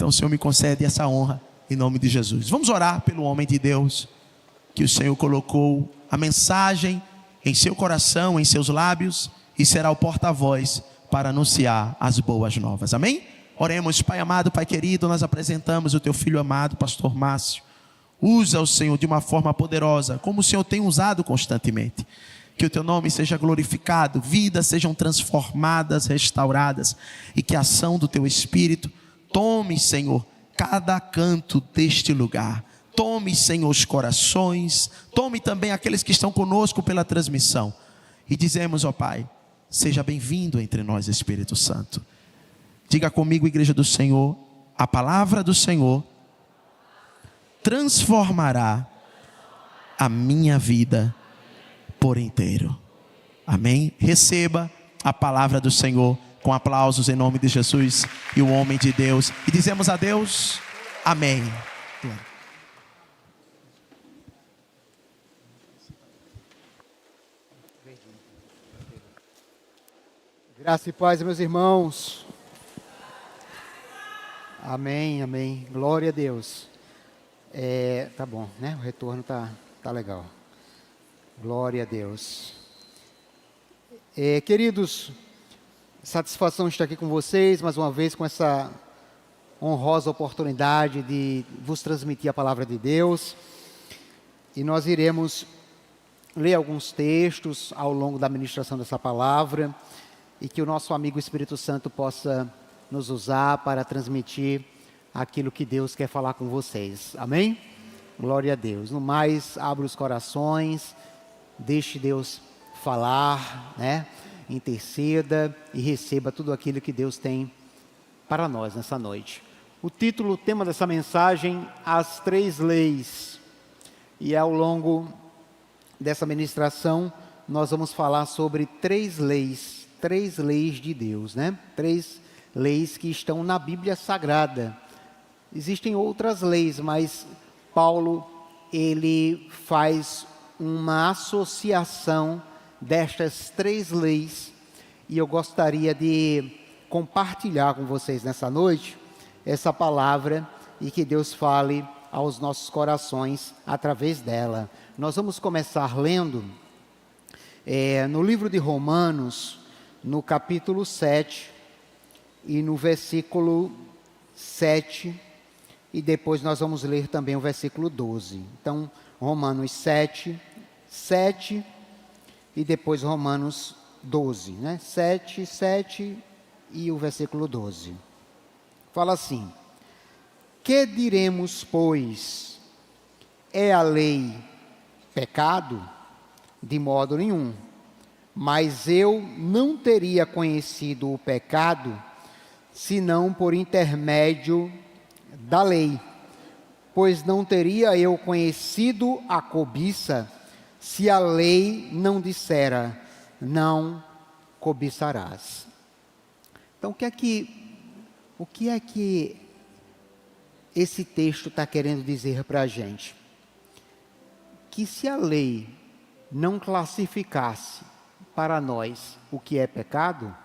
Então o Senhor me concede essa honra em nome de Jesus. Vamos orar pelo homem de Deus, que o Senhor colocou a mensagem em seu coração, em seus lábios, e será o porta-voz para anunciar as boas novas. Amém? Oremos. Pai amado, Pai querido, nós apresentamos o teu filho amado, pastor Márcio. Usa o Senhor de uma forma poderosa, como o Senhor tem usado constantemente. Que o teu nome seja glorificado, vidas sejam transformadas, restauradas, e que a ação do teu Espírito tome, Senhor, cada canto deste lugar. Tome, Senhor, os corações, tome também aqueles que estão conosco pela transmissão. E dizemos, ó Pai, seja bem-vindo entre nós, Espírito Santo. Diga comigo, igreja do Senhor, a palavra do Senhor transformará a minha vida por inteiro. Amém? Receba a palavra do Senhor com aplausos em nome de Jesus e o homem de Deus. E dizemos a Deus, amém. Graça e paz, meus irmãos. Amém, amém. Glória a Deus. Tá bom, né? O retorno tá legal. Glória a Deus. Queridos, satisfação estar aqui com vocês, mais uma vez, com essa honrosa oportunidade de vos transmitir a palavra de Deus. E nós iremos ler alguns textos ao longo da ministração dessa palavra, e que o nosso amigo Espírito Santo possa nos usar para transmitir aquilo que Deus quer falar com vocês. Amém? Glória a Deus. No mais, abra os corações, deixe Deus falar, né? Interceda e receba tudo aquilo que Deus tem para nós nessa noite. O título, o tema dessa mensagem, As Três Leis. E ao longo dessa ministração, nós vamos falar sobre três leis de Deus, né? Três leis que estão na Bíblia Sagrada. Existem outras leis, mas Paulo, ele faz uma associação destas três leis, e eu gostaria de compartilhar com vocês nessa noite essa palavra, e que Deus fale aos nossos corações através dela. Nós vamos começar lendo no livro de Romanos, no capítulo 7 e no versículo 7, e depois nós vamos ler também o versículo 12. Então, Romanos 7 e depois Romanos 12, né? 7 e o versículo 12. Fala assim: que diremos, pois? É a lei pecado? De modo nenhum. Mas eu não teria conhecido o pecado, senão por intermédio da lei. Pois não teria eu conhecido a cobiça, se a lei não dissera, não cobiçarás. Então, o que é que esse texto está querendo dizer para a gente? Que se a lei não classificasse para nós o que é pecado,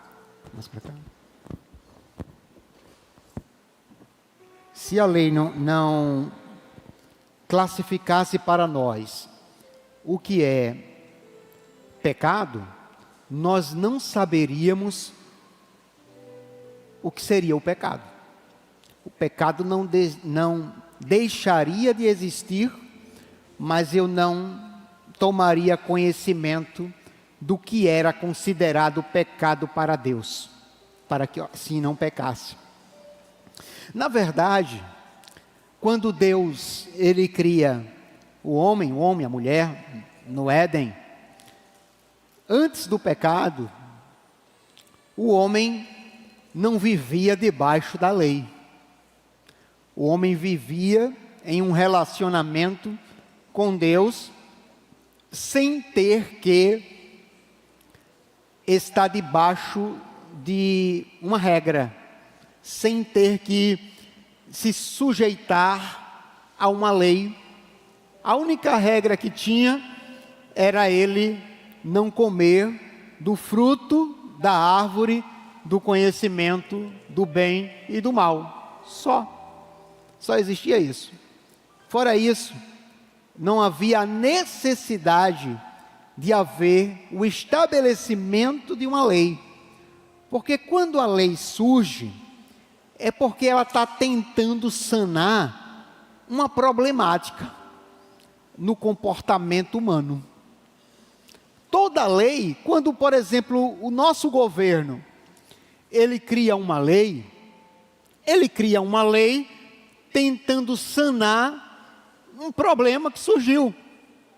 se a lei não classificasse para nós o que é pecado, nós não saberíamos o que seria o pecado. O pecado não deixaria de existir, mas eu não tomaria conhecimento do que era considerado pecado para Deus, para que assim não pecasse. Na verdade, quando Deus, ele cria o homem, a mulher, no Éden, antes do pecado, o homem não vivia debaixo da lei. O homem vivia em um relacionamento com Deus, sem ter que estar debaixo de uma regra, sem ter que se sujeitar a uma lei. A única regra que tinha era ele não comer do fruto da árvore do conhecimento do bem e do mal, só. Só existia isso. Fora isso, não havia a necessidade de haver o estabelecimento de uma lei. Porque quando a lei surge, é porque ela está tentando sanar uma problemática no comportamento humano. Toda lei, quando, por exemplo, o nosso governo, ele cria uma lei tentando sanar um problema que surgiu,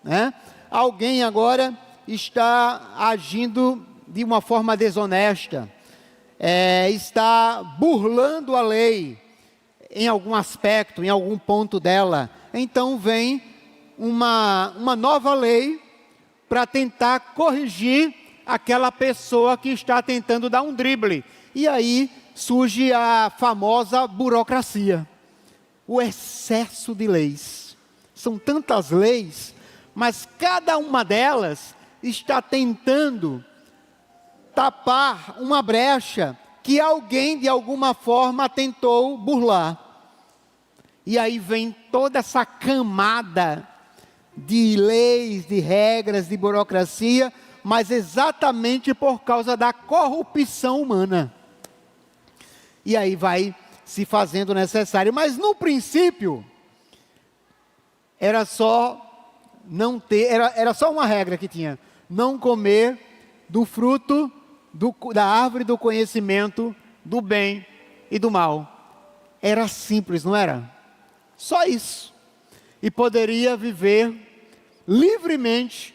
né? Alguém agora está agindo de uma forma desonesta, está burlando a lei em algum aspecto, em algum ponto dela. Então vem uma nova lei para tentar corrigir aquela pessoa que está tentando dar um drible. E aí surge a famosa burocracia, o excesso de leis. São tantas leis, mas cada uma delas está tentando tapar uma brecha que alguém de alguma forma tentou burlar. E aí vem toda essa camada de leis, de regras, de burocracia, mas exatamente por causa da corrupção humana. E aí vai se fazendo necessário. Mas no princípio, era só não ter, era só uma regra que tinha: não comer do fruto da árvore do conhecimento do bem e do mal. Era simples, não era? Só isso. E poderia viver livremente,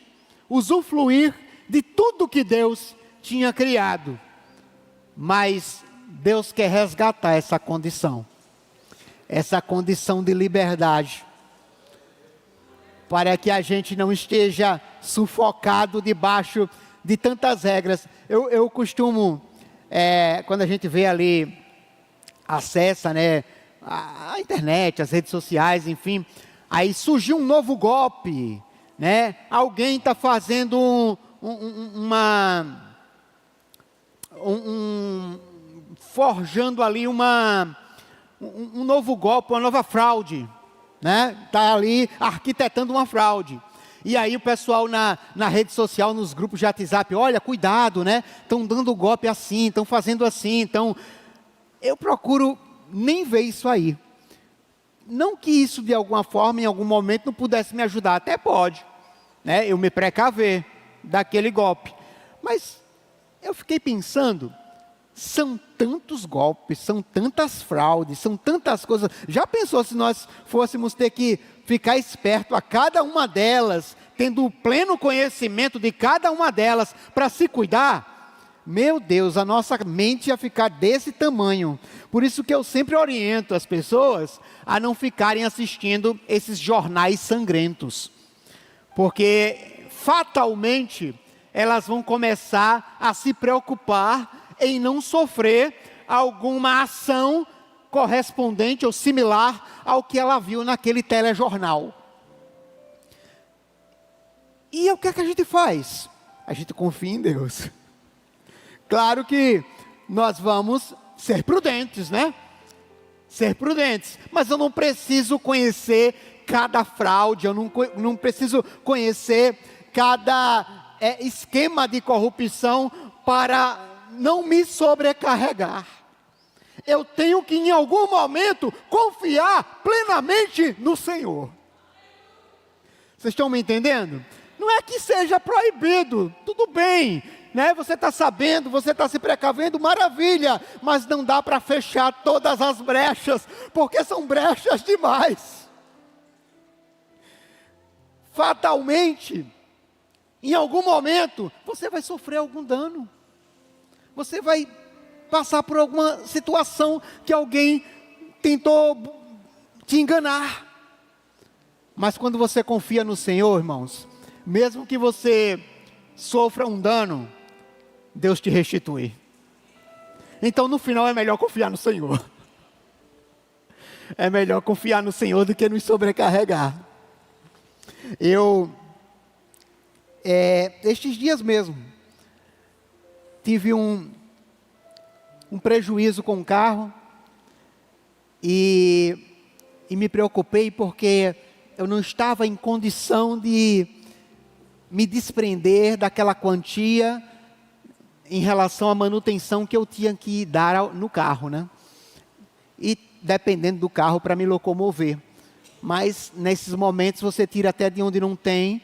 usufruir de tudo que Deus tinha criado. Mas Deus quer resgatar essa condição de liberdade, para que a gente não esteja sufocado debaixo de tantas regras. Eu costumo, quando a gente vê ali, acessa, né, a internet, as redes sociais, enfim, aí surgiu um novo golpe, né? Alguém está fazendo forjando ali um novo golpe, uma nova fraude, né? Está ali arquitetando uma fraude. E aí o pessoal na rede social, nos grupos de WhatsApp, olha, cuidado, né? Estão dando golpe assim, estão fazendo assim. Então, eu procuro nem ver isso aí. Não que isso de alguma forma, em algum momento, não pudesse me ajudar. Até pode, né? Eu me precaver daquele golpe. Mas eu fiquei pensando, são tantos golpes, são tantas fraudes, são tantas coisas. Já pensou se nós fôssemos ter que ficar esperto a cada uma delas, tendo o pleno conhecimento de cada uma delas para se cuidar? Meu Deus, a nossa mente ia ficar desse tamanho. Por isso que eu sempre oriento as pessoas a não ficarem assistindo esses jornais sangrentos, porque fatalmente elas vão começar a se preocupar em não sofrer alguma ação correspondente ou similar ao que ela viu naquele telejornal. E o que é que a gente faz? A gente confia em Deus. Claro que nós vamos ser prudentes, né? Ser prudentes. Mas eu não preciso conhecer cada fraude, eu não preciso conhecer cada esquema de corrupção para não me sobrecarregar. Eu tenho que em algum momento confiar plenamente no Senhor. Vocês estão me entendendo? Não é que seja proibido, tudo bem, né? Você está sabendo, você está se precavendo, maravilha, mas não dá para fechar todas as brechas, porque são brechas demais. Fatalmente, em algum momento, você vai sofrer algum dano. Você vai passar por alguma situação que alguém tentou te enganar. Mas quando você confia no Senhor, irmãos, mesmo que você sofra um dano, Deus te restitui. Então no final é melhor confiar no Senhor. É melhor confiar no Senhor do que nos sobrecarregar. Estes dias mesmo, tive um prejuízo com o carro, e e me preocupei porque eu não estava em condição de me desprender daquela quantia em relação à manutenção que eu tinha que dar no carro, né? E dependendo do carro para me locomover. Mas nesses momentos você tira até de onde não tem,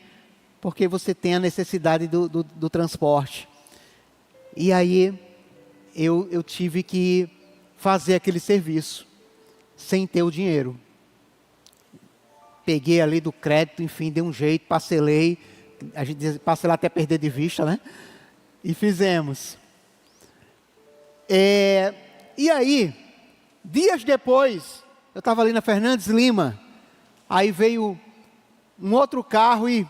porque você tem a necessidade do transporte. E aí eu tive que fazer aquele serviço, sem ter o dinheiro. Peguei ali do crédito, enfim, dei um jeito, parcelei. A gente diz parcelar até perder de vista, né? E fizemos. E aí, dias depois, eu estava ali na Fernandes Lima, aí veio um outro carro e,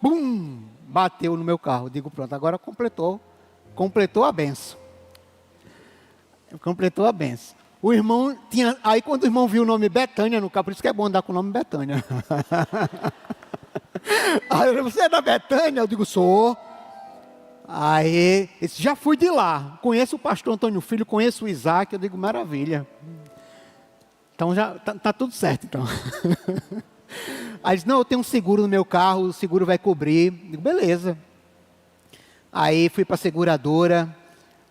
bum, bateu no meu carro. Digo, pronto, agora completou a benção. Completou a benção. O irmão tinha, aí quando o irmão viu o nome Betânia no carro, por isso que é bom andar com o nome Betânia. Aí ele, você é da Betânia? Eu digo, sou. Aí, já fui de lá, conheço o pastor Antônio Filho, conheço o Isaac, eu digo, maravilha. Então já tá tudo certo, então. Aí disse, não, eu tenho um seguro no meu carro, o seguro vai cobrir. Eu digo, beleza. Aí fui para a seguradora,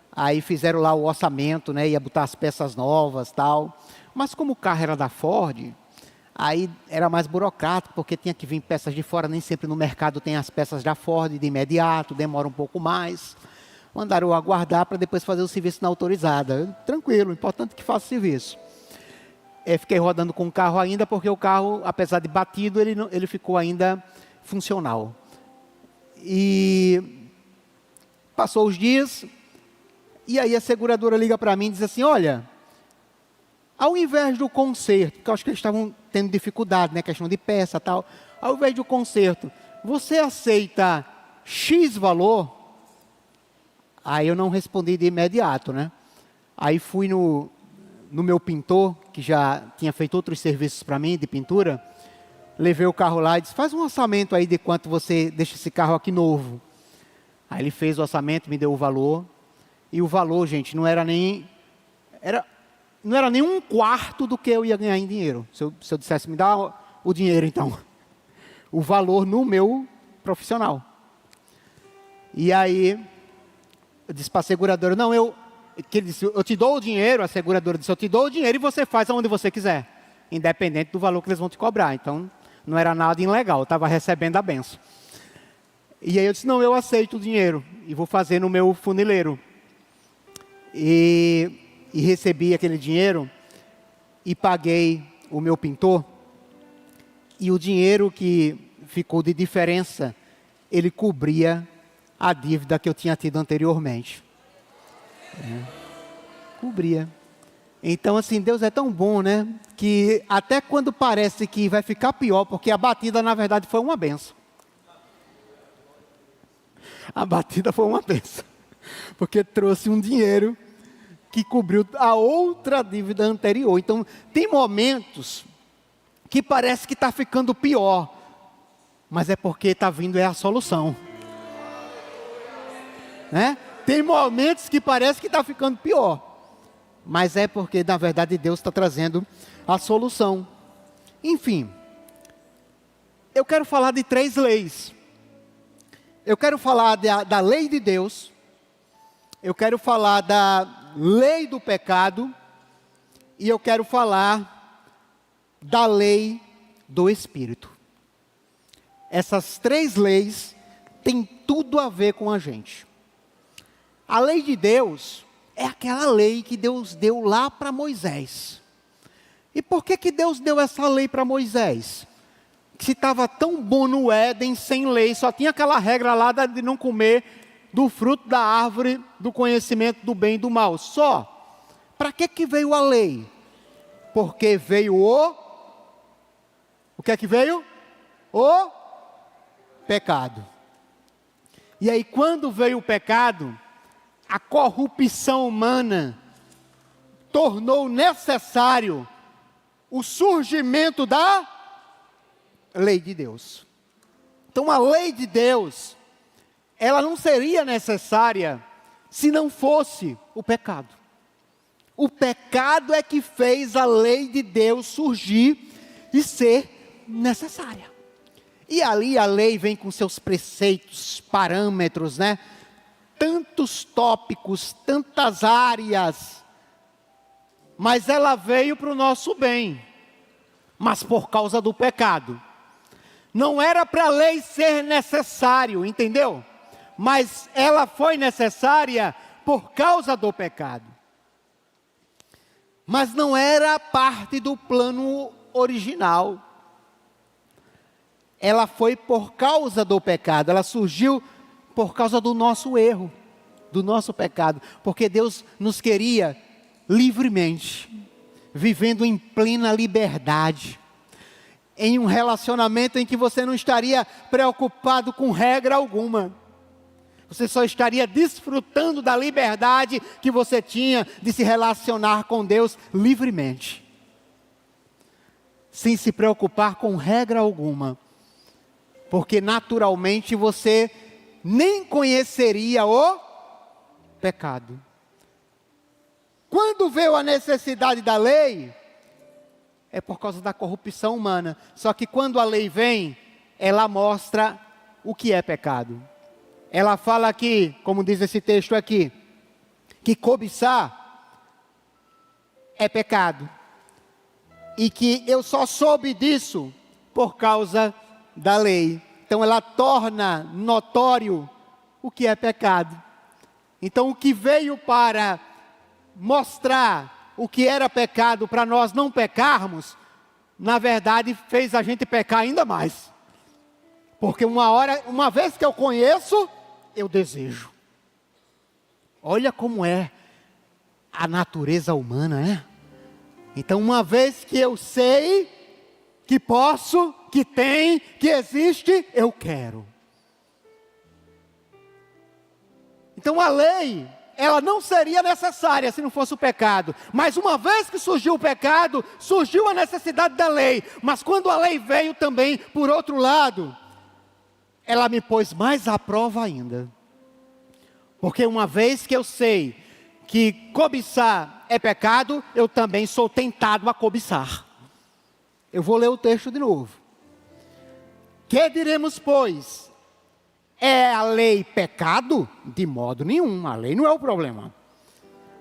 aí fizeram lá o orçamento, né, ia botar as peças novas, tal. Mas como o carro era da Ford, aí era mais burocrático, porque tinha que vir peças de fora, nem sempre no mercado tem as peças da Ford de imediato, demora um pouco mais. Mandaram eu aguardar para depois fazer o serviço na autorizada. Eu, tranquilo, importante que faça o serviço. Fiquei rodando com o carro ainda, porque o carro, apesar de batido, ele ficou ainda funcional. E passou os dias, e aí a seguradora liga para mim e diz assim, olha, ao invés do conserto, porque eu acho que eles estavam tendo dificuldade, né, questão de peça e tal, ao invés do conserto, você aceita X valor? Aí eu não respondi de imediato, né? Aí fui no meu pintor, que já tinha feito outros serviços para mim, de pintura, levei o carro lá e disse, faz um orçamento aí de quanto você deixa esse carro aqui novo. Aí ele fez o orçamento, me deu o valor, e o valor, gente, não era nem um quarto do que eu ia ganhar em dinheiro. Se eu dissesse, me dá o dinheiro então. O valor no meu profissional. E aí, eu disse para a seguradora, não, que ele disse, eu te dou o dinheiro, a seguradora disse, eu te dou o dinheiro e você faz aonde você quiser, independente do valor que eles vão te cobrar. Então, não era nada ilegal, eu estava recebendo a benção. E aí eu disse, não, eu aceito o dinheiro e vou fazer no meu funileiro. E recebi aquele dinheiro e paguei o meu pintor. E o dinheiro que ficou de diferença, ele cobria a dívida que eu tinha tido anteriormente. Cobria. Então, assim, Deus é tão bom, né? Que até quando parece que vai ficar pior, porque a batida, na verdade, foi uma benção. A batida foi uma benção. Porque trouxe um dinheiro que cobriu a outra dívida anterior. Então, tem momentos que parece que está ficando pior, mas é porque está vindo a solução. Né? Tem momentos que parece que está ficando pior, mas é porque, na verdade, Deus está trazendo a solução. Enfim, eu quero falar de 3 leis. Eu quero falar da lei de Deus, eu quero falar da lei do pecado, e eu quero falar da lei do Espírito. Essas 3 leis têm tudo a ver com a gente. A lei de Deus é aquela lei que Deus deu lá para Moisés. E por que Deus deu essa lei para Moisés? Se estava tão bom no Éden, sem lei, só tinha aquela regra lá de não comer do fruto da árvore do conhecimento do bem e do mal. Só. Para que veio a lei? Porque veio o que é que veio? O pecado. E aí quando veio o pecado, a corrupção humana tornou necessário o surgimento da lei de Deus. Então a lei de Deus, ela não seria necessária se não fosse o pecado. O pecado é que fez a lei de Deus surgir e ser necessária. E ali a lei vem com seus preceitos, parâmetros, né? Tantos tópicos, tantas áreas, mas ela veio para o nosso bem, mas por causa do pecado. Não era para a lei ser necessário, entendeu? Mas ela foi necessária por causa do pecado. Mas não era parte do plano original. Ela foi por causa do pecado, ela surgiu por causa do nosso erro, do nosso pecado, porque Deus nos queria livremente, vivendo em plena liberdade, em um relacionamento em que você não estaria preocupado com regra alguma, você só estaria desfrutando da liberdade que você tinha de se relacionar com Deus livremente, sem se preocupar com regra alguma, porque naturalmente você nem conheceria o pecado. Quando veio a necessidade da lei, é por causa da corrupção humana. Só que quando a lei vem, ela mostra o que é pecado. Ela fala aqui, como diz esse texto aqui, que cobiçar é pecado. E que eu só soube disso por causa da lei. Então ela torna notório o que é pecado. Então o que veio para mostrar o que era pecado para nós não pecarmos, na verdade fez a gente pecar ainda mais. Porque uma vez que eu conheço, eu desejo. Olha como é a natureza humana, né? Então uma vez que eu sei que posso, que tem, que existe, eu quero. Então a lei, ela não seria necessária se não fosse o pecado. Mas uma vez que surgiu o pecado, surgiu a necessidade da lei. Mas quando a lei veio também, por outro lado, ela me pôs mais à prova ainda. Porque uma vez que eu sei que cobiçar é pecado, eu também sou tentado a cobiçar. Eu vou ler o texto de novo. Que diremos, pois? É a lei pecado? De modo nenhum, a lei não é o problema.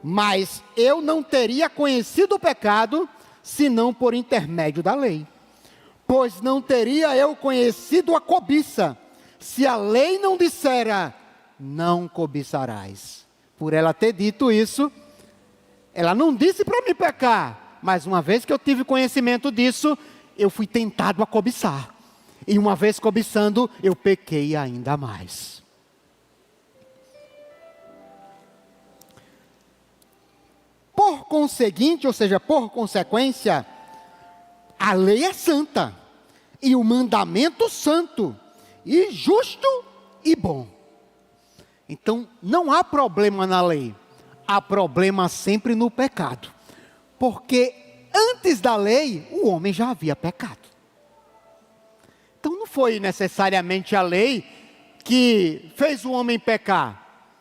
Mas eu não teria conhecido o pecado, senão por intermédio da lei. Pois não teria eu conhecido a cobiça, se a lei não dissera, não cobiçarás. Por ela ter dito isso, ela não disse para me pecar, mas uma vez que eu tive conhecimento disso, eu fui tentado a cobiçar. E uma vez cobiçando, eu pequei ainda mais. Por conseguinte, ou seja, por consequência, a lei é santa, e o mandamento santo, e justo e bom. Então, não há problema na lei, há problema sempre no pecado. Porque antes da lei, o homem já havia pecado. Então não foi necessariamente a lei que fez o homem pecar.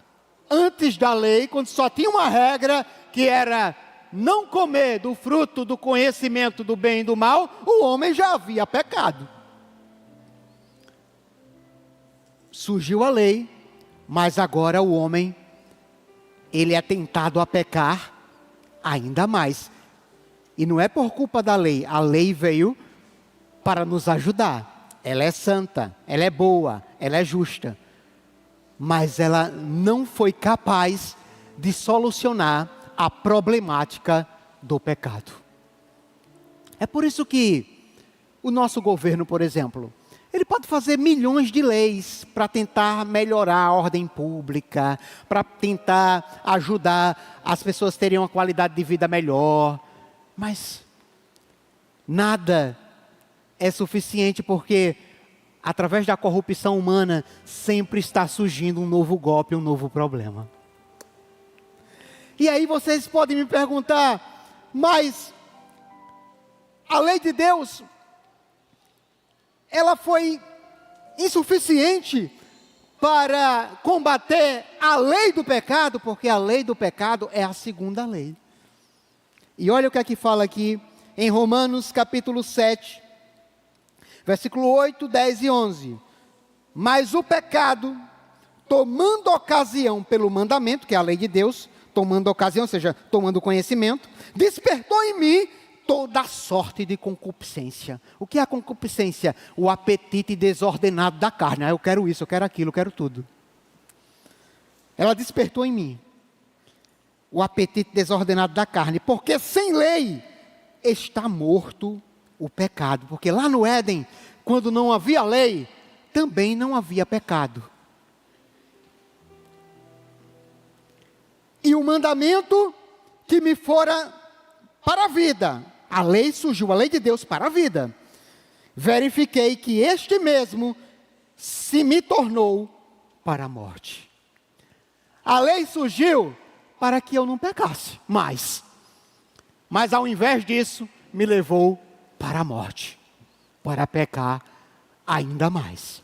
Antes da lei, quando só tinha uma regra, que era não comer do fruto do conhecimento do bem e do mal, o homem já havia pecado. Surgiu a lei, mas agora o homem, ele é tentado a pecar ainda mais. E não é por culpa da lei, a lei veio para nos ajudar. Ela é santa, ela é boa, ela é justa. Mas ela não foi capaz de solucionar a problemática do pecado. É por isso que o nosso governo, por exemplo, ele pode fazer milhões de leis para tentar melhorar a ordem pública, para tentar ajudar as pessoas a terem uma qualidade de vida melhor. Mas nada é suficiente, porque através da corrupção humana sempre está surgindo um novo golpe, um novo problema. E aí vocês podem me perguntar, mas a lei de Deus, ela foi insuficiente para combater a lei do pecado? Porque a lei do pecado é a segunda lei. E olha o que é que fala aqui em Romanos capítulo 7, Versículo 8, 10 e 11. Mas o pecado, tomando ocasião pelo mandamento, que é a lei de Deus, tomando ocasião, ou seja, tomando conhecimento, despertou em mim toda sorte de concupiscência. O que é a concupiscência? O apetite desordenado da carne. Eu quero isso, eu quero aquilo, eu quero tudo. Ela despertou em mim o apetite desordenado da carne, porque sem lei está morto o pecado. Porque lá no Éden, quando não havia lei, também não havia pecado. E o mandamento que me fora para a vida, a lei surgiu, a lei de Deus para a vida, verifiquei que este mesmo se me tornou para a morte. A lei surgiu para que eu não pecasse mais, mas ao invés disso, me levou para a morte, para pecar ainda mais.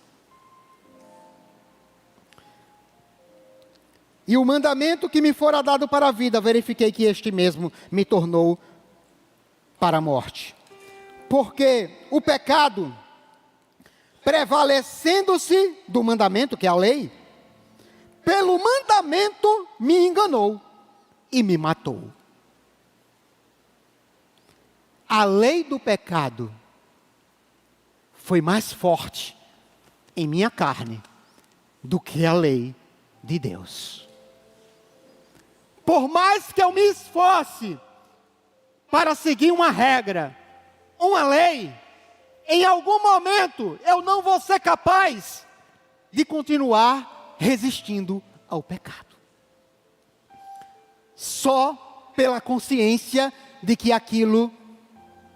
E o mandamento que me fora dado para a vida, verifiquei que este mesmo me tornou para a morte. Porque o pecado, prevalecendo-se do mandamento, que é a lei, pelo mandamento me enganou e me matou. A lei do pecado foi mais forte em minha carne do que a lei de Deus. Por mais que eu me esforce para seguir uma regra, uma lei, em algum momento eu não vou ser capaz de continuar resistindo ao pecado. Só pela consciência de que aquilo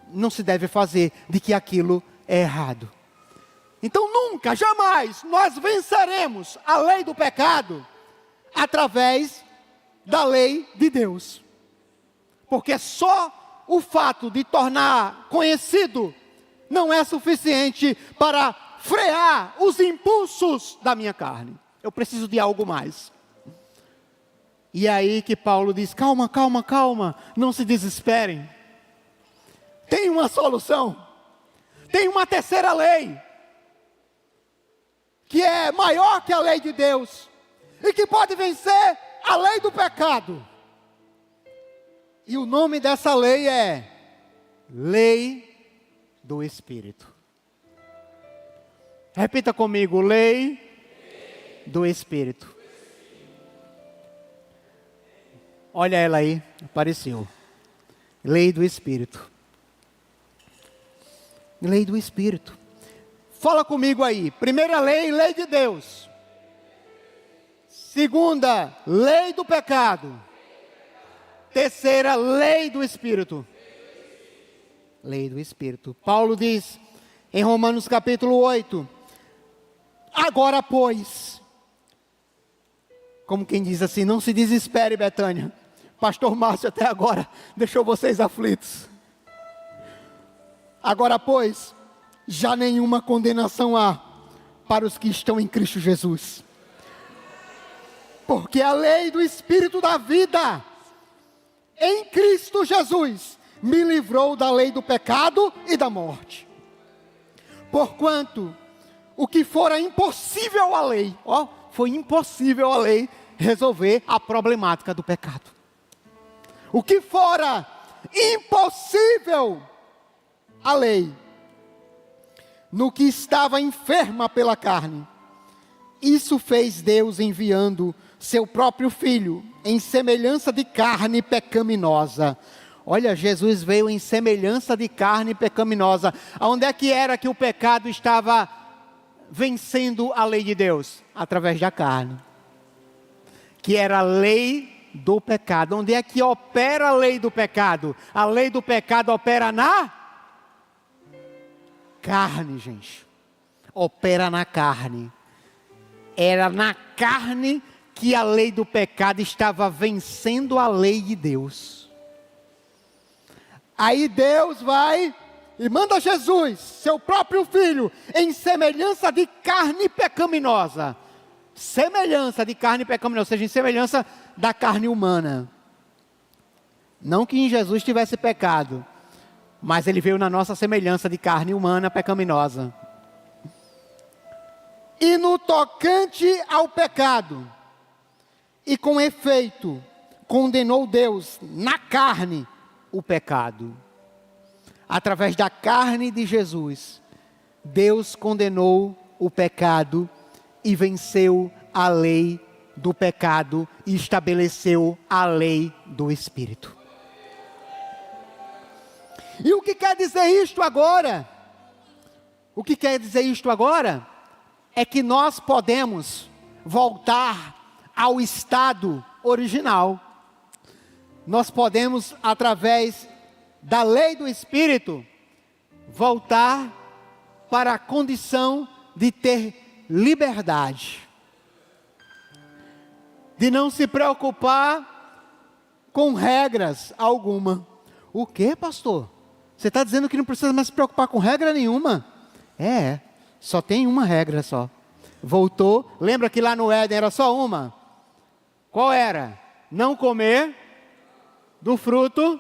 não se deve fazer, de que aquilo é errado. Então nunca, jamais, nós venceremos a lei do pecado através da lei de Deus. Porque só o fato de tornar conhecido não é suficiente para frear os impulsos da minha carne. Eu preciso de algo mais. E é aí que Paulo diz: calma, calma, calma, não se desesperem. Tem uma solução. Tem uma terceira lei, que é maior que a lei de Deus, e que pode vencer a lei do pecado. E o nome dessa lei é Lei do Espírito. Repita comigo: Lei do Espírito. Olha ela aí, apareceu. Lei do Espírito. Lei do Espírito. Fala comigo aí. Primeira lei, lei de Deus. Segunda, lei do pecado. Terceira, lei do Espírito. Lei do Espírito. Paulo diz em Romanos capítulo 8: agora, pois, como quem diz assim, não se desespere, Betânia. Pastor Márcio até agora deixou vocês aflitos. Agora, pois, já nenhuma condenação há para os que estão em Cristo Jesus. Porque a lei do Espírito da vida em Cristo Jesus me livrou da lei do pecado e da morte. Porquanto o que fora impossível à lei, foi impossível à lei resolver a problemática do pecado. O que fora impossível à lei, no que estava enferma pela carne, isso fez Deus enviando seu próprio Filho em semelhança de carne pecaminosa. Olha, Jesus veio em semelhança de carne pecaminosa. Onde é que era que o pecado estava vencendo a lei de Deus? Através da carne, que era a lei do pecado. Onde é que opera a lei do pecado? A lei do pecado opera na carne, gente. Opera na carne. Era na carne que a lei do pecado estava vencendo a lei de Deus. Aí Deus vai e manda Jesus, seu próprio Filho, em semelhança de carne pecaminosa. Semelhança de carne pecaminosa, ou seja, em semelhança da carne humana. Não que em Jesus tivesse pecado, mas ele veio na nossa semelhança de carne humana pecaminosa. E no tocante ao pecado, e com efeito, condenou Deus na carne o pecado. Através da carne de Jesus, Deus condenou o pecado e venceu a lei do pecado e estabeleceu a lei do Espírito. E o que quer dizer isto agora? O que quer dizer isto agora é que nós podemos voltar ao estado original. Nós podemos, através da lei do Espírito, voltar para a condição de ter liberdade, de não se preocupar com regras alguma. O que, pastor? Você está dizendo que não precisa mais se preocupar com regra nenhuma? Só tem uma regra só. Voltou, lembra que lá no Éden era só uma? Qual era? Não comer do fruto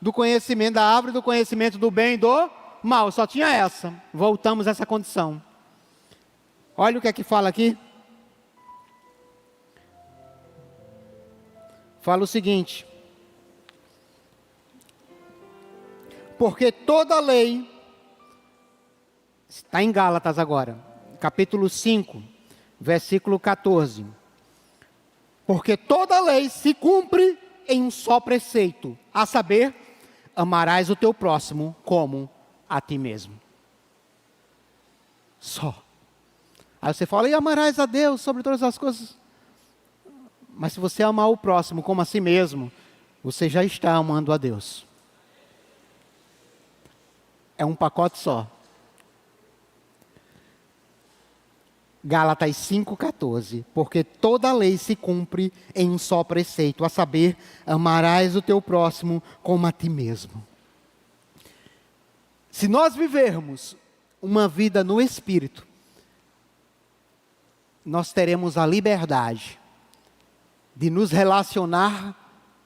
do conhecimento da árvore, do conhecimento do bem e do mal. Só tinha essa. Voltamos a essa condição. Olha o que é que fala aqui. Fala o seguinte: porque toda lei, está em Gálatas agora, capítulo 5, versículo 14. Porque toda lei se cumpre em um só preceito, a saber, amarás o teu próximo como a ti mesmo. Só. Aí você fala, e amarás a Deus sobre todas as coisas. Mas se você amar o próximo como a si mesmo, você já está amando a Deus. É um pacote só. Gálatas 5,14. Porque toda lei se cumpre em um só preceito, a saber, amarás o teu próximo como a ti mesmo. Se nós vivermos uma vida no Espírito, nós teremos a liberdade de nos relacionar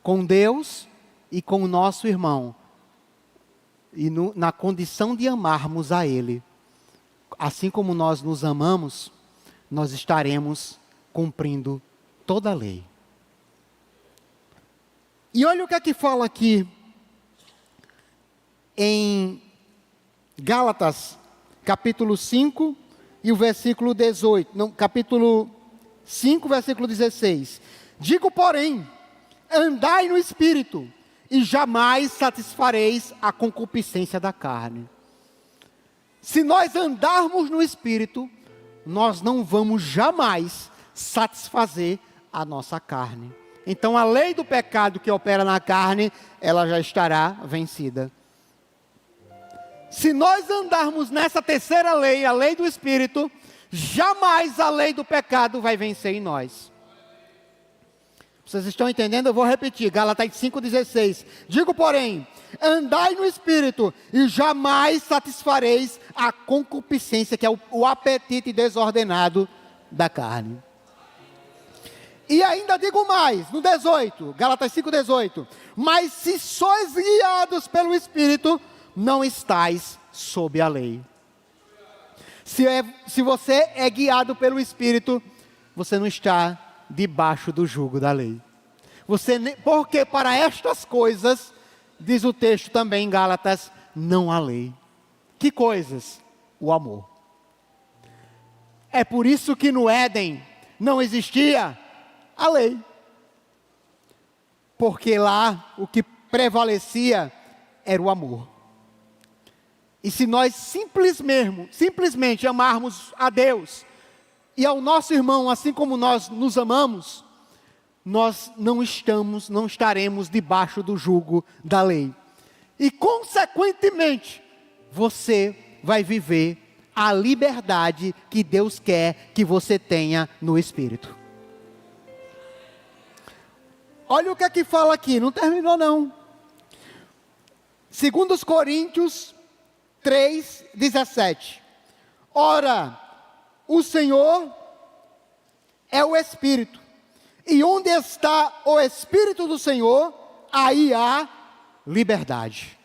com Deus e com o nosso irmão, e na condição de amarmos a Ele. Assim como nós nos amamos, nós estaremos cumprindo toda a lei. E olha o que é que fala aqui em Gálatas, capítulo 5 e o versículo 18. Não, capítulo 5, versículo 16. Digo, porém, andai no Espírito, e jamais satisfareis a concupiscência da carne. Se nós andarmos no Espírito, nós não vamos jamais satisfazer a nossa carne. Então a lei do pecado que opera na carne, ela já estará vencida. Se nós andarmos nessa terceira lei, a lei do Espírito, jamais a lei do pecado vai vencer em nós. Vocês estão entendendo? Eu vou repetir, Gálatas 5,16. Digo, porém, andai no Espírito, e jamais satisfareis a concupiscência, que é o apetite desordenado da carne. E ainda digo mais, no 18, Gálatas 5,18. Mas se sois guiados pelo Espírito, não estáis sob a lei. Se você é guiado pelo Espírito, você não está debaixo do jugo da lei. Porque para estas coisas, diz o texto também em Gálatas, não há lei. Que coisas? O amor. É por isso que no Éden não existia a lei. Porque lá o que prevalecia era o amor. E se nós simplesmente amarmos a Deus e ao nosso irmão, assim como nós nos amamos, nós não estaremos debaixo do jugo da lei. E consequentemente, você vai viver a liberdade que Deus quer que você tenha no Espírito. Olha o que é que fala aqui, não terminou não. 2 Coríntios 3,17. Ora, o Senhor é o Espírito, e onde está o Espírito do Senhor, aí há liberdade.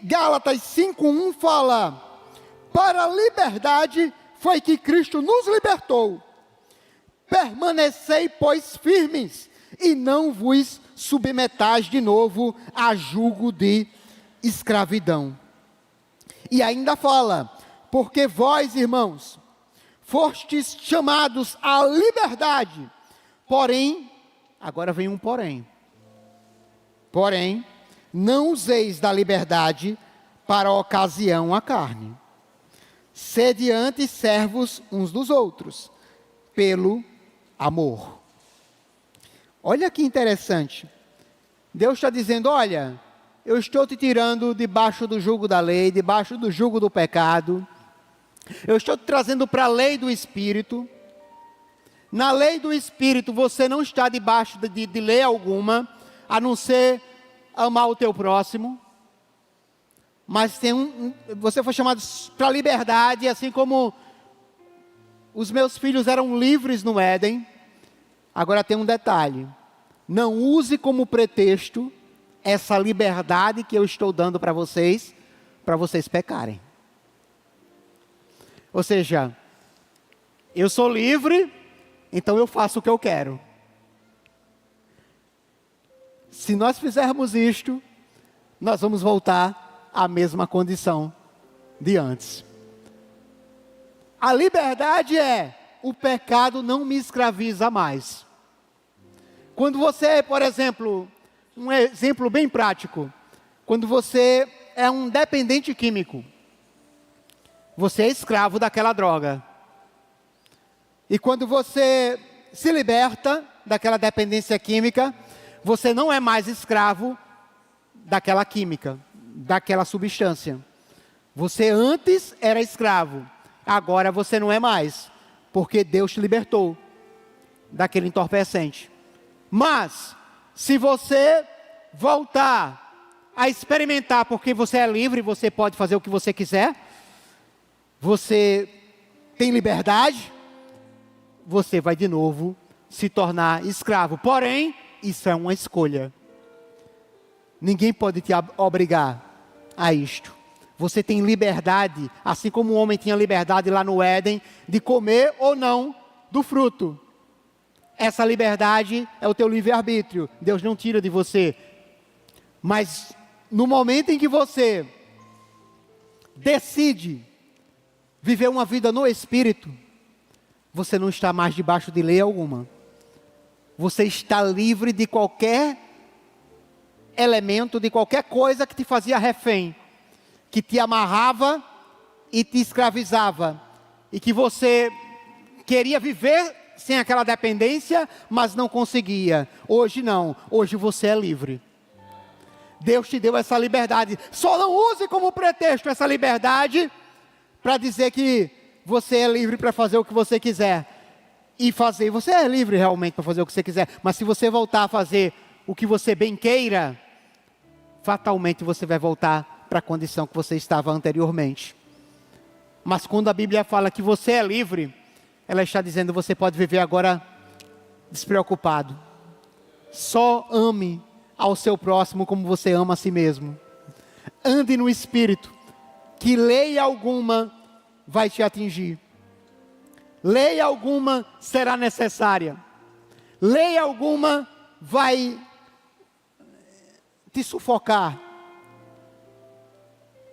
Gálatas 5:1 fala: para a liberdade foi que Cristo nos libertou. Permanecei, pois, firmes, e não vos submetais de novo a jugo de escravidão. E ainda fala: porque vós, irmãos, fostes chamados à liberdade, porém, agora vem um porém, não useis da liberdade para a ocasião à carne. Sede antes servos uns dos outros, pelo amor. Olha que interessante. Deus está dizendo: olha, eu estou te tirando debaixo do jugo da lei, debaixo do jugo do pecado. Eu estou te trazendo para a lei do Espírito. Na lei do Espírito você não está debaixo de lei alguma, a não ser amar o teu próximo. Mas você foi chamado para a liberdade, assim como os meus filhos eram livres no Éden. Agora tem um detalhe: não use como pretexto essa liberdade que eu estou dando para vocês pecarem. Ou seja, eu sou livre, então eu faço o que eu quero. Se nós fizermos isto, nós vamos voltar à mesma condição de antes. A liberdade é: o pecado não me escraviza mais. Quando você, por exemplo, um exemplo bem prático, quando você é um dependente químico, você é escravo daquela droga. E quando você se liberta daquela dependência química, você não é mais escravo daquela química, daquela substância. Você antes era escravo, agora você não é mais, porque Deus te libertou daquele entorpecente. Mas, se você voltar a experimentar, porque você é livre, você pode fazer o que você quiser, você tem liberdade, você vai de novo se tornar escravo. Porém, isso é uma escolha. Ninguém pode te obrigar a isto. Você tem liberdade, assim como o homem tinha liberdade lá no Éden, de comer ou não do fruto. Essa liberdade é o teu livre-arbítrio. Deus não tira de você. Mas no momento em que você decide viver uma vida no Espírito, você não está mais debaixo de lei alguma. Você está livre de qualquer elemento, de qualquer coisa que te fazia refém, que te amarrava e te escravizava, e que você queria viver sem aquela dependência, mas não conseguia. Hoje não, hoje você é livre. Deus te deu essa liberdade. Só não use como pretexto essa liberdade para dizer que você é livre para fazer o que você quiser. E fazer, você é livre realmente para fazer o que você quiser, mas se você voltar a fazer o que você bem queira, fatalmente você vai voltar para a condição que você estava anteriormente. Mas quando a Bíblia fala que você é livre, ela está dizendo que você pode viver agora despreocupado. Só ame ao seu próximo como você ama a si mesmo. Ande no Espírito, que lei alguma vai te atingir. Lei alguma será necessária. Lei alguma vai te sufocar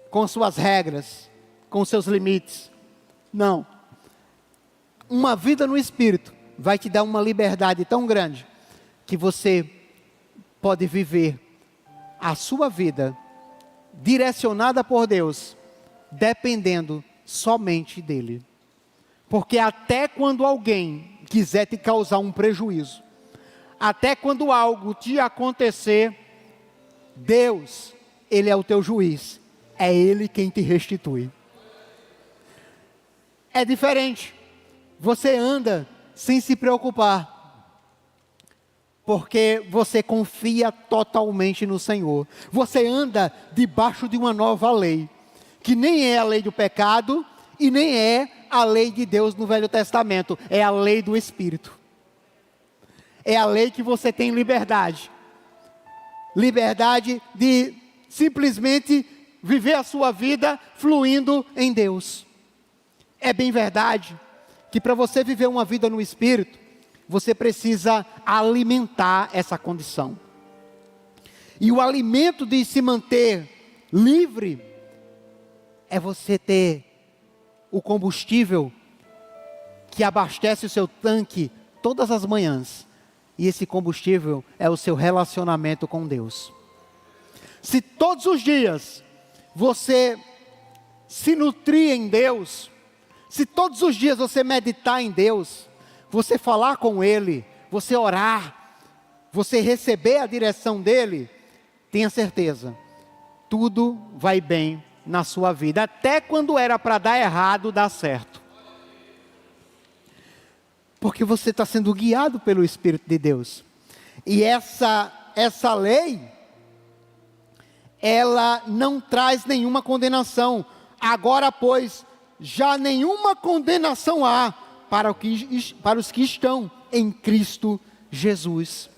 com suas regras, com seus limites. Não. Uma vida no Espírito vai te dar uma liberdade tão grande que você pode viver a sua vida direcionada por Deus, dependendo somente dEle. Porque até quando alguém quiser te causar um prejuízo, até quando algo te acontecer, Deus, Ele é o teu juiz, é Ele quem te restitui. É diferente, você anda sem se preocupar, porque você confia totalmente no Senhor. Você anda debaixo de uma nova lei, que nem é a lei do pecado e nem é a lei de Deus no Velho Testamento, é a lei do Espírito. É a lei que você tem liberdade. Liberdade de simplesmente viver a sua vida fluindo em Deus. É bem verdade que para você viver uma vida no Espírito, você precisa alimentar essa condição. E o alimento de se manter livre é você ter o combustível que abastece o seu tanque todas as manhãs. E esse combustível é o seu relacionamento com Deus. Se todos os dias você se nutrir em Deus, se todos os dias você meditar em Deus, você falar com Ele, você orar, você receber a direção dEle, tenha certeza, tudo vai bem na sua vida. Até quando era para dar errado, dá certo. Porque você está sendo guiado pelo Espírito de Deus. E essa lei, ela não traz nenhuma condenação. Agora, pois, já nenhuma condenação há para os que estão em Cristo Jesus.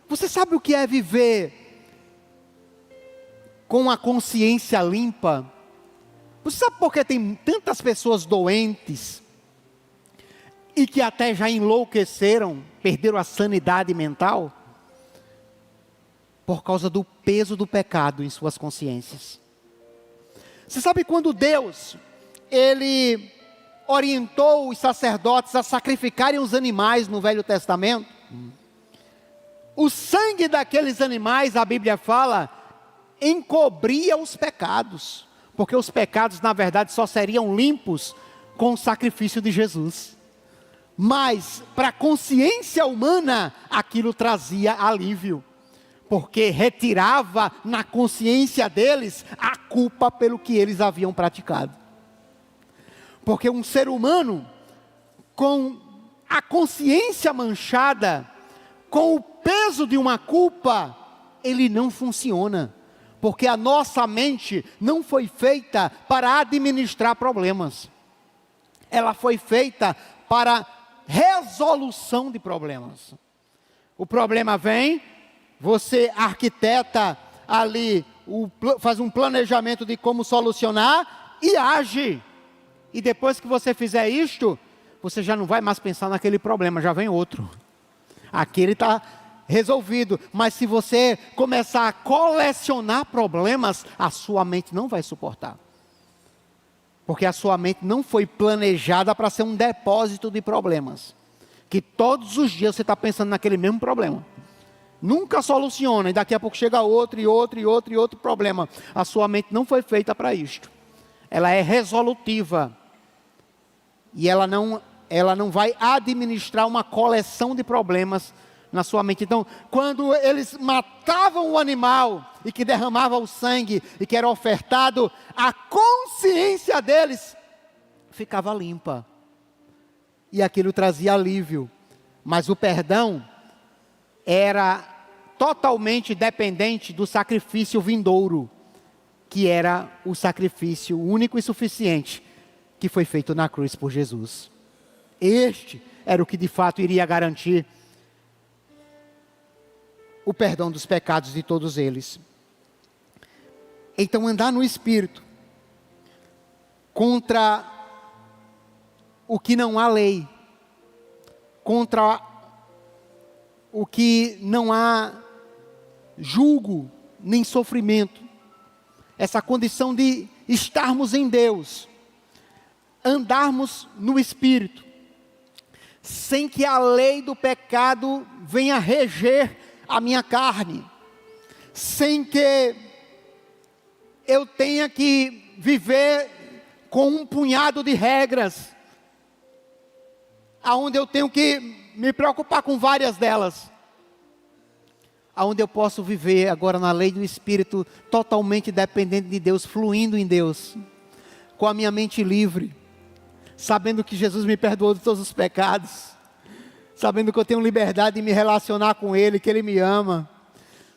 Você sabe o que é viver com a consciência limpa? Você sabe por que tem tantas pessoas doentes e que até já enlouqueceram, perderam a sanidade mental? Por causa do peso do pecado em suas consciências. Você sabe quando Deus, Ele orientou os sacerdotes a sacrificarem os animais no Velho Testamento? O sangue daqueles animais, a Bíblia fala, encobria os pecados. Porque os pecados, na verdade, só seriam limpos com o sacrifício de Jesus. Mas, para a consciência humana, aquilo trazia alívio. Porque retirava na consciência deles a culpa pelo que eles haviam praticado. Porque um ser humano com a consciência manchada, com o peso de uma culpa, ele não funciona. Porque a nossa mente não foi feita para administrar problemas. Ela foi feita para resolução de problemas. O problema vem, você arquiteta ali, faz um planejamento de como solucionar e age. E depois que você fizer isto, você já não vai mais pensar naquele problema, já vem outro. Aquele está resolvido. Mas se você começar a colecionar problemas, a sua mente não vai suportar. Porque a sua mente não foi planejada para ser um depósito de problemas. Que todos os dias você está pensando naquele mesmo problema. Nunca soluciona, e daqui a pouco chega outro, e outro, e outro, e outro problema. A sua mente não foi feita para isto. Ela é resolutiva. E ela não vai administrar uma coleção de problemas na sua mente. Então, quando eles matavam o animal, e que derramava o sangue, e que era ofertado, a consciência deles ficava limpa. E aquilo trazia alívio. Mas o perdão era totalmente dependente do sacrifício vindouro, que era o sacrifício único e suficiente, que foi feito na cruz por Jesus. Este era o que de fato iria garantir o perdão dos pecados de todos eles. Então, andar no Espírito, contra o que não há lei, contra o que não há julgo, nem sofrimento, essa condição de estarmos em Deus, andarmos no Espírito, sem que a lei do pecado venha reger a minha carne, sem que eu tenha que viver com um punhado de regras, aonde eu tenho que me preocupar com várias delas, aonde eu posso viver agora na lei do Espírito, totalmente dependente de Deus, fluindo em Deus, com a minha mente livre, sabendo que Jesus me perdoou de todos os pecados, sabendo que eu tenho liberdade de me relacionar com Ele, que Ele me ama,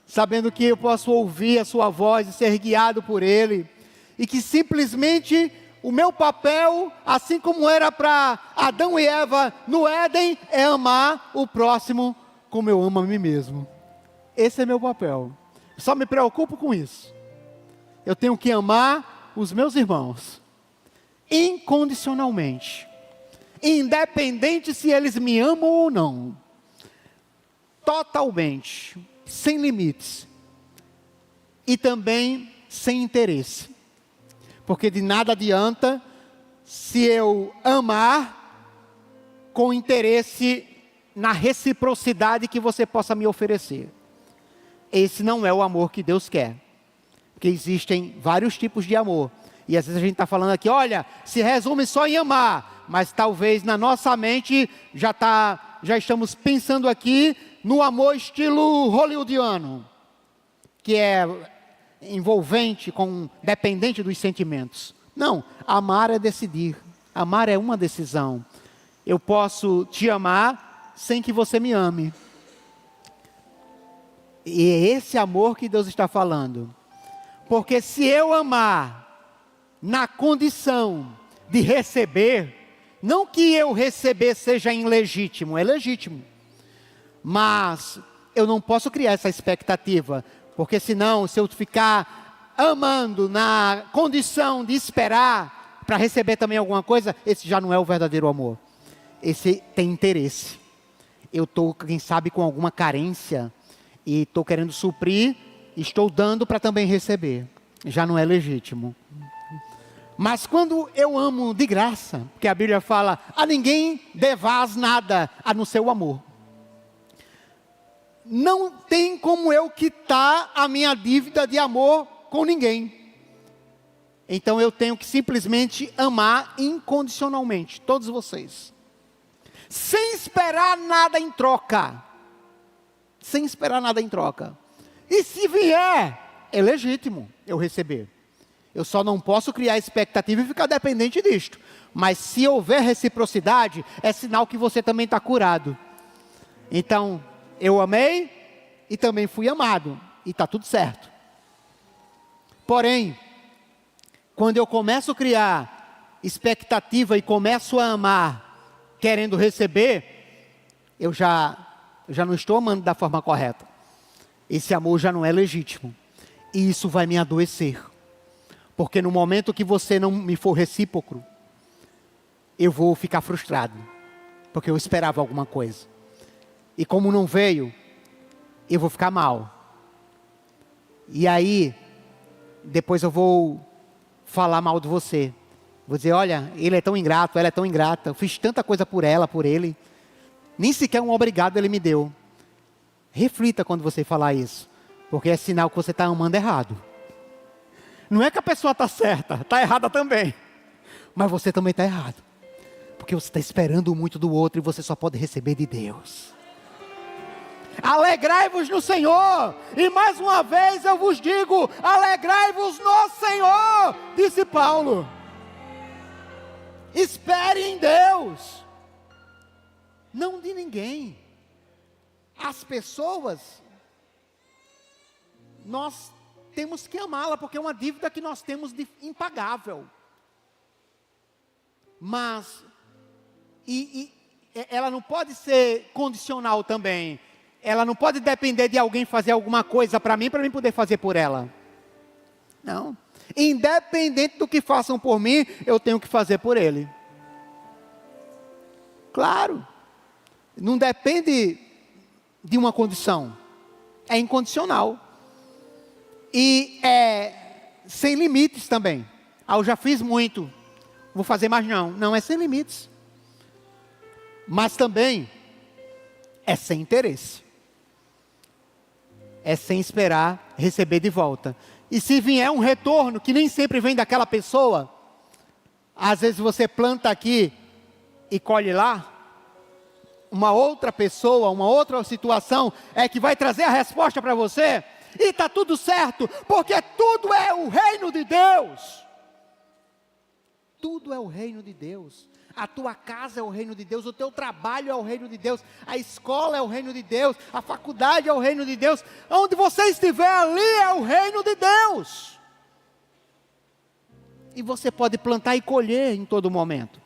sabendo que eu posso ouvir a sua voz e ser guiado por Ele, e que simplesmente o meu papel, assim como era para Adão e Eva no Éden, é amar o próximo como eu amo a mim mesmo. Esse é meu papel. Só me preocupo com isso. eu tenho que amar os meus irmãos incondicionalmente, independente se eles me amam ou não, totalmente, sem limites e também sem interesse, porque de nada adianta se eu amar com interesse na reciprocidade que você possa me oferecer. Esse não é o amor que Deus quer, porque existem vários tipos de amor, e às vezes a gente está falando aqui, olha, se resume só em amar, mas talvez na nossa mente já estamos pensando aqui no amor estilo hollywoodiano, que é envolvente, dependente dos sentimentos. Não, amar é decidir, amar é uma decisão. Eu posso te amar sem que você me ame. E é esse amor que Deus está falando. Porque se eu amar na condição de receber, não que eu receber seja ilegítimo, é legítimo. Mas eu não posso criar essa expectativa, porque senão, se eu ficar amando na condição de esperar para receber também alguma coisa, esse já não é o verdadeiro amor. Esse tem interesse. Eu estou, quem sabe, com alguma carência e estou querendo suprir, estou dando para também receber. Já não é legítimo. Mas quando eu amo de graça, porque a Bíblia fala, a ninguém devás nada a não ser o amor. Não tem como eu quitar a minha dívida de amor com ninguém. Então eu tenho que simplesmente amar incondicionalmente, todos vocês. Sem esperar nada em troca. Sem esperar nada em troca. E se vier, é legítimo eu receber. Eu só não posso criar expectativa e ficar dependente disto. Mas se houver reciprocidade, é sinal que você também está curado. Então, eu amei e também fui amado. E está tudo certo. Porém, quando eu começo a criar expectativa e começo a amar, querendo receber, eu já não estou amando da forma correta. Esse amor já não é legítimo. E isso vai me adoecer. Porque no momento que você não me for recíproco, eu vou ficar frustrado. Porque eu esperava alguma coisa. E como não veio, eu vou ficar mal. E aí, depois eu vou falar mal de você. Vou dizer, olha, ele é tão ingrato, ela é tão ingrata. Eu fiz tanta coisa por ela, por ele. Nem sequer um obrigado ele me deu. Reflita quando você falar isso. Porque é sinal que você está amando errado. Não é que a pessoa está certa, está errada também. Mas você também está errado. Porque você está esperando muito do outro e você só pode receber de Deus. Alegrai-vos no Senhor. E mais uma vez eu vos digo, alegrai-vos no Senhor, disse Paulo. Espere em Deus. Não de ninguém. As pessoas, nós temos que amá-la, porque é uma dívida que nós temos de impagável. Mas, ela não pode ser condicional também. Ela não pode depender de alguém fazer alguma coisa para mim poder fazer por ela. Não. Independente do que façam por mim, eu tenho que fazer por ele. Claro. Não depende de uma condição. É incondicional. E é sem limites também. Eu já fiz muito, vou fazer mais não. Não, é sem limites. Mas também é sem interesse. É sem esperar receber de volta. E se vier um retorno, que nem sempre vem daquela pessoa, às vezes você planta aqui e colhe lá, uma outra pessoa, uma outra situação é que vai trazer a resposta para você. E está tudo certo, porque tudo é o reino de Deus. Tudo é o reino de Deus. A tua casa é o reino de Deus, o teu trabalho é o reino de Deus, a escola é o reino de Deus, a faculdade é o reino de Deus. Onde você estiver, ali é o reino de Deus. E você pode plantar e colher em todo momento.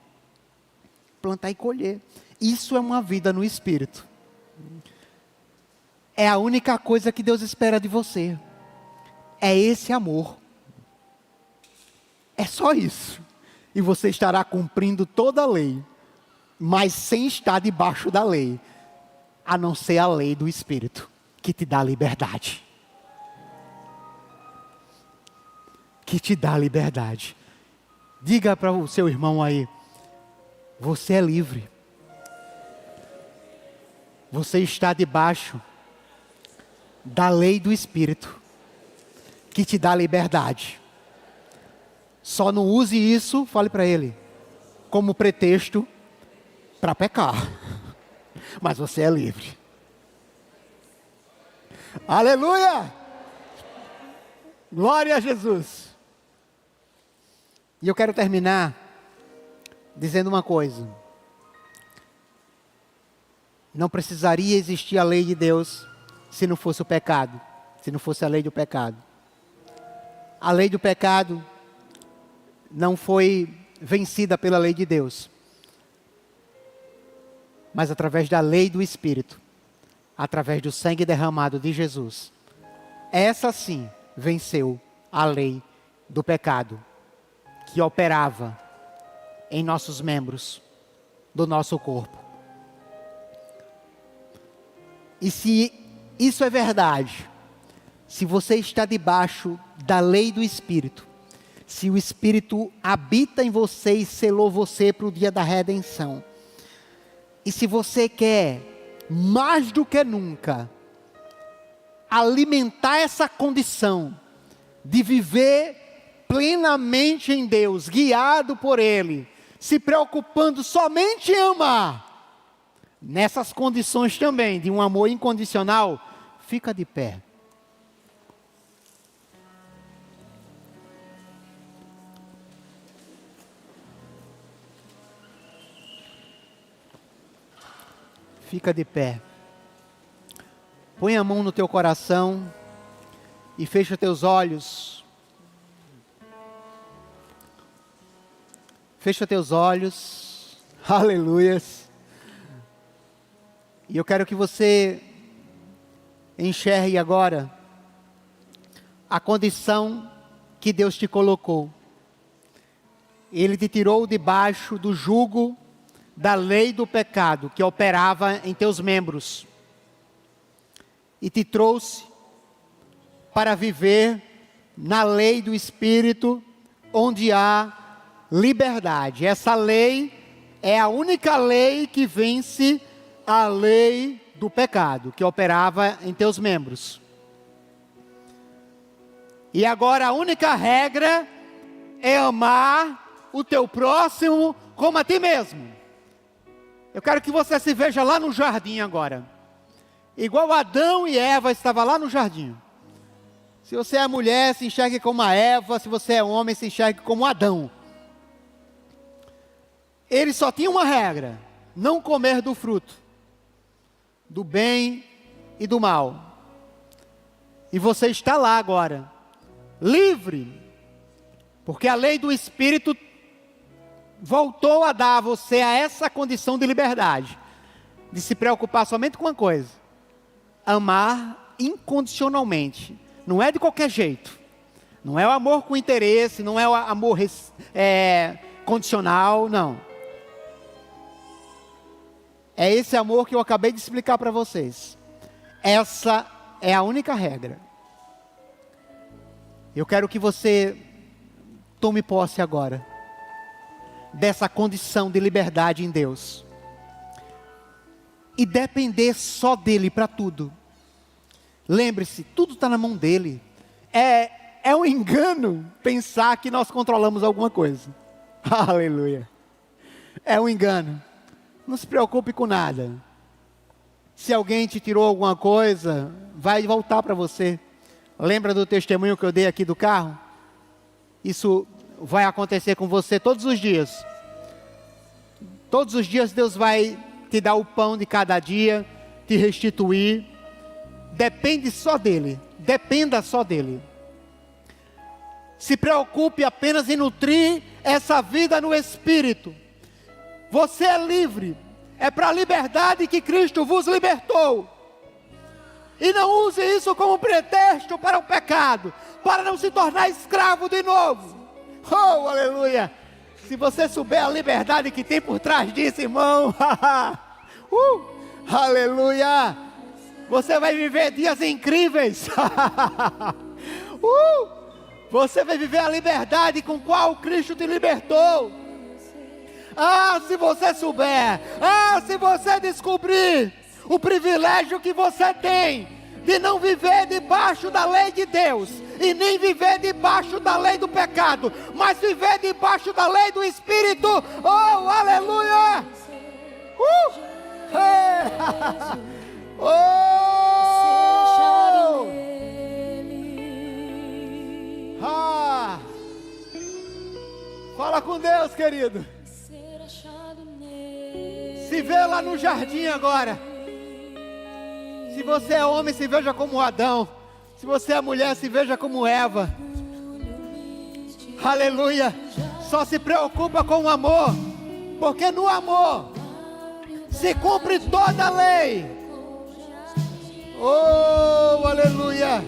Plantar e colher. Isso é uma vida no Espírito. É a única coisa que Deus espera de você. É esse amor. É só isso. E você estará cumprindo toda a lei, mas sem estar debaixo da lei, a não ser a lei do Espírito, que te dá liberdade. Que te dá liberdade. Diga para o seu irmão aí, você é livre. Você está debaixo da lei do Espírito, que te dá liberdade. Só não use isso, fale para ele, como pretexto para pecar. Mas você é livre. Aleluia! Glória a Jesus! E eu quero terminar dizendo uma coisa. Não precisaria existir a lei de Deus se não fosse o pecado, se não fosse a lei do pecado. A lei do pecado não foi vencida pela lei de Deus, mas através da lei do Espírito, através do sangue derramado de Jesus. Essa sim venceu a lei do pecado, que operava em nossos membros do nosso corpo. E se isso é verdade, se você está debaixo da lei do Espírito, se o Espírito habita em você e selou você para o dia da redenção, e se você quer, mais do que nunca, alimentar essa condição de viver plenamente em Deus, guiado por Ele, se preocupando somente em amar, nessas condições também de um amor incondicional, fica de pé. Fica de pé. Põe a mão no teu coração e fecha teus olhos. Fecha teus olhos. Aleluias. E eu quero que você enxergue agora a condição que Deus te colocou. Ele te tirou debaixo do jugo da lei do pecado que operava em teus membros e te trouxe para viver na lei do Espírito, onde há liberdade. Essa lei é a única lei que vence a lei do pecado que operava em teus membros. E agora a única regra é amar o teu próximo como a ti mesmo. Eu quero que você se veja lá no jardim agora. Igual Adão e Eva estavam lá no jardim. Se você é mulher, se enxergue como a Eva. Se você é homem, se enxergue como Adão. Ele só tinha uma regra: não comer do fruto, do bem e do mal. E você está lá agora, livre, porque a lei do Espírito voltou a dar a você essa condição de liberdade, de se preocupar somente com uma coisa: amar incondicionalmente. Não é de qualquer jeito, não é o amor com interesse, não é o amor condicional, não. É esse amor que eu acabei de explicar para vocês. Essa é a única regra. Eu quero que você tome posse agora dessa condição de liberdade em Deus e depender só dele para tudo. Lembre-se, tudo está na mão dele. É um engano pensar que nós controlamos alguma coisa. Aleluia. É um engano. Não se preocupe com nada. Se alguém te tirou alguma coisa, vai voltar para você. Lembra do testemunho que eu dei aqui do carro? Isso vai acontecer com você todos os dias. Todos os dias Deus vai te dar o pão de cada dia, te restituir. Depende só dele. Dependa só dele. Se preocupe apenas em nutrir essa vida no Espírito. Você é livre. É para a liberdade que Cristo vos libertou. E não use isso como pretexto para o pecado, para não se tornar escravo de novo. Oh, aleluia! Se você souber a liberdade que tem por trás disso, irmão, aleluia! Você vai viver dias incríveis. Você vai viver a liberdade com qual Cristo te libertou. Se você souber, se você descobrir o privilégio que você tem de não viver debaixo da lei de Deus e nem viver debaixo da lei do pecado, mas viver debaixo da lei do Espírito. Oh, aleluia! Fala com Deus, querido. Se vê lá no jardim agora. Se você é homem, se veja como Adão. Se você é mulher, se veja como Eva. Aleluia. Só se preocupa com o amor, porque no amor se cumpre toda a lei. Oh, aleluia.